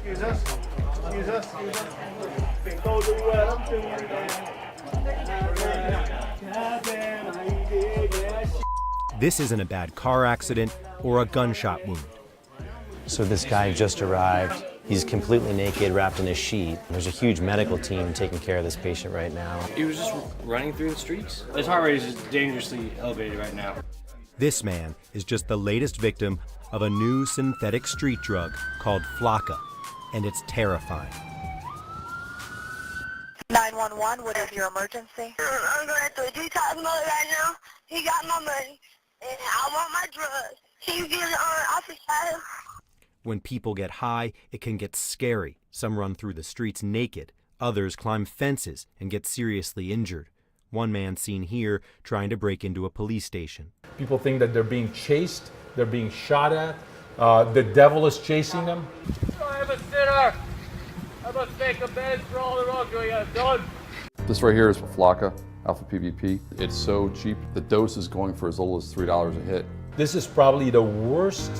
Excuse us. Excuse us. Excuse us. Go do what I'm doing. This isn't a bad car accident or a gunshot wound. So this guy just arrived. He's completely naked, wrapped in a sheet. There's a huge medical team taking care of this patient right now. He was just running through the streets. His heart rate is just dangerously elevated right now. This man is just the latest victim of a new synthetic street drug called Flakka, and it's terrifying. 911, what is your emergency? I'm going through a detox mode right now. He got my money, and I want my drugs. Can you get it on office side? When people get high, it can get scary. Some run through the streets naked. Others climb fences and get seriously injured. One man seen here trying to break into a police station. People think that they're being chased, they're being shot at, the devil is chasing them. I have a sitter. I'm going to take a bed for all the road you have done. This right here is Flakka, alpha PVP. It's so cheap. The dose is going for as little as $3 a hit. This is probably the worst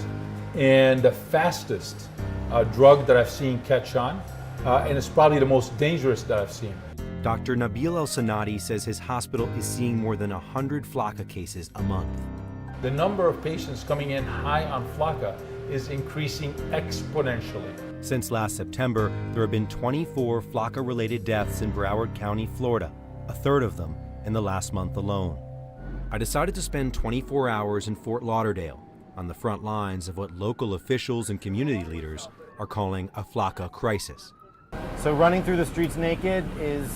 and the fastest drug that I've seen catch on, and it's probably the most dangerous that I've seen. Dr. Nabil El-Sanadi says his hospital is seeing more than 100 Flakka cases a month. The number of patients coming in high on Flakka is increasing exponentially. Since last September, there have been 24 Flakka-related deaths in Broward County, Florida, a third of them in the last month alone. I decided to spend 24 hours in Fort Lauderdale, on the front lines of what local officials and community leaders are calling a Flakka crisis. So running through the streets naked is...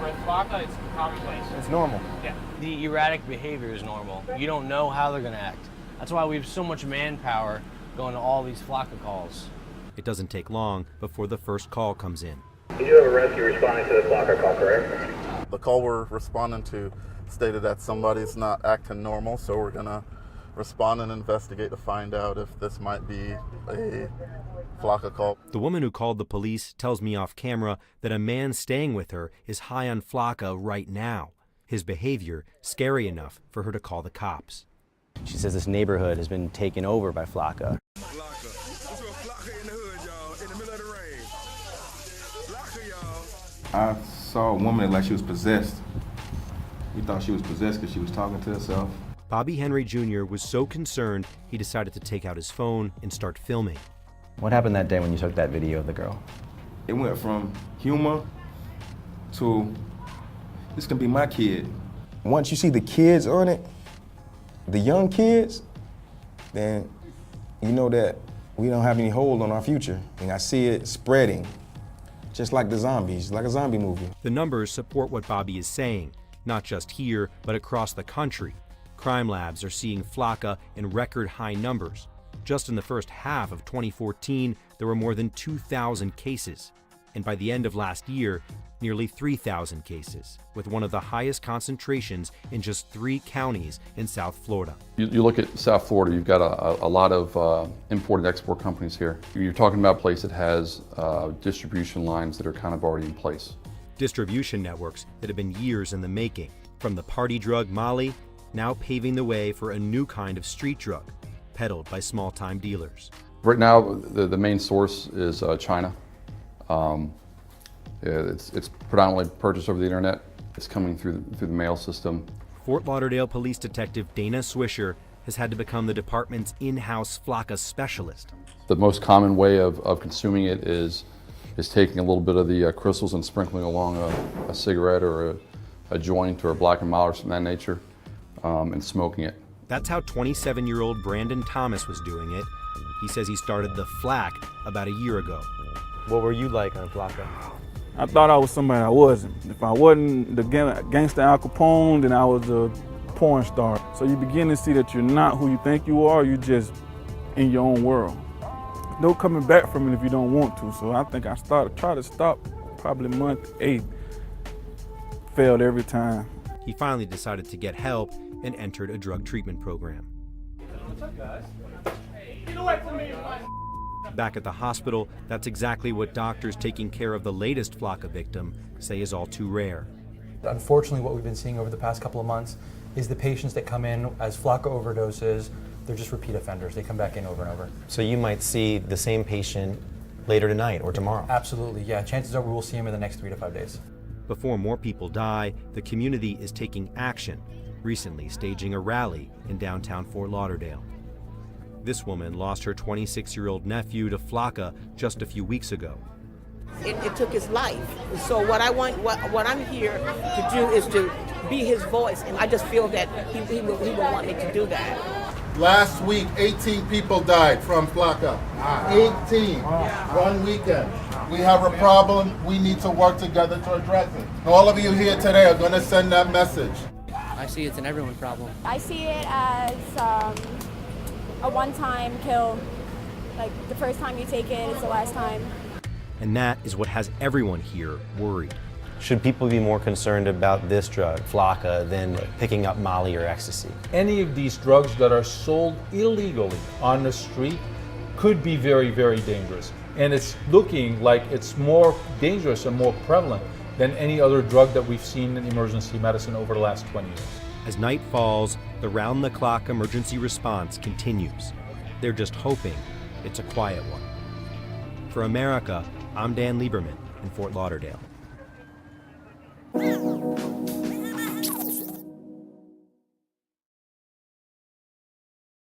With Flakka, it's commonplace. it's normal. Yeah. The erratic behavior is normal. You don't know how they're going to act. That's why we have so much manpower going to all these Flakka calls. It doesn't take long before the first call comes in. You do have a rescue responding to the Flakka call, correct? The call we're responding to stated that somebody's not acting normal, so we're going to respond and investigate to find out if this might be a Flakka call. The woman who called the police tells me off camera that a man staying with her is high on Flakka right now. His behavior scary enough for her to call the cops. She says this neighborhood has been taken over by Flakka. I saw a woman like she was possessed. We thought she was possessed because she was talking to herself. Bobby Henry Jr. was so concerned he decided to take out his phone and start filming. What happened that day when you took that video of the girl? It went from humor to, this can be my kid. Once you see the kids on it, the young kids, then you know that we don't have any hold on our future. And I see it spreading, just like the zombies, like a zombie movie. The numbers support what Bobby is saying, not just here, but across the country. Crime labs are seeing Flakka in record high numbers. Just in the first half of 2014, there were more than 2,000 cases. And by the end of last year, nearly 3,000 cases, with one of the highest concentrations in just 3 counties in South Florida. You look at South Florida, you've got a lot of import and export companies here. You're talking about a place that has distribution lines that are kind of already in place. Distribution networks that have been years in the making, from the party drug Molly, now paving the way for a new kind of street drug, peddled by small-time dealers. Right now, the main source is China. It's predominantly purchased over the internet. It's coming through the mail system. Fort Lauderdale Police Detective Dana Swisher has had to become the department's in-house Flakka specialist. The most common way of consuming it is taking a little bit of the crystals and sprinkling along a cigarette or a joint or a Black & Mild or something of that nature, and smoking it. That's how 27-year-old Brandon Thomas was doing it. He says he started the Flak about a year ago. What were you like on Flakka? I thought I was somebody I wasn't. If I wasn't the gangster Al Capone, then I was a porn star. So you begin to see that you're not who you think you are, you're just in your own world. No coming back from it if you don't want to. So I think I tried to stop probably month 8. Failed every time. He finally decided to get help and entered a drug treatment program. What's up, guys? Hey, get away from me! Back at the hospital, that's exactly what doctors taking care of the latest Flakka victim say is all too rare. Unfortunately, what we've been seeing over the past couple of months is the patients that come in as Flakka overdoses, they're just repeat offenders. They come back in over and over. So you might see the same patient later tonight or tomorrow. Absolutely, yeah. Chances are we will see him in the next 3 to 5 days. Before more people die, the community is taking action, recently staging a rally in downtown Fort Lauderdale. This woman lost her 26-year-old nephew to Flakka just a few weeks ago. It took his life. So what I'm here to do is to be his voice, and I just feel that he will want me to do that. Last week, 18 people died from Flakka. 18, one weekend. We have a problem, we need to work together to address it. All of you here today are going to send that message. I see it's an everyone problem. I see it as a one-time kill. Like, the first time you take it, it's the last time. And that is what has everyone here worried. Should people be more concerned about this drug, Flakka, than picking up Molly or ecstasy? Any of these drugs that are sold illegally on the street could be very, very dangerous. And it's looking like it's more dangerous and more prevalent than any other drug that we've seen in emergency medicine over the last 20 years. As night falls, the round-the-clock emergency response continues. They're just hoping it's a quiet one. For America, I'm Dan Lieberman in Fort Lauderdale.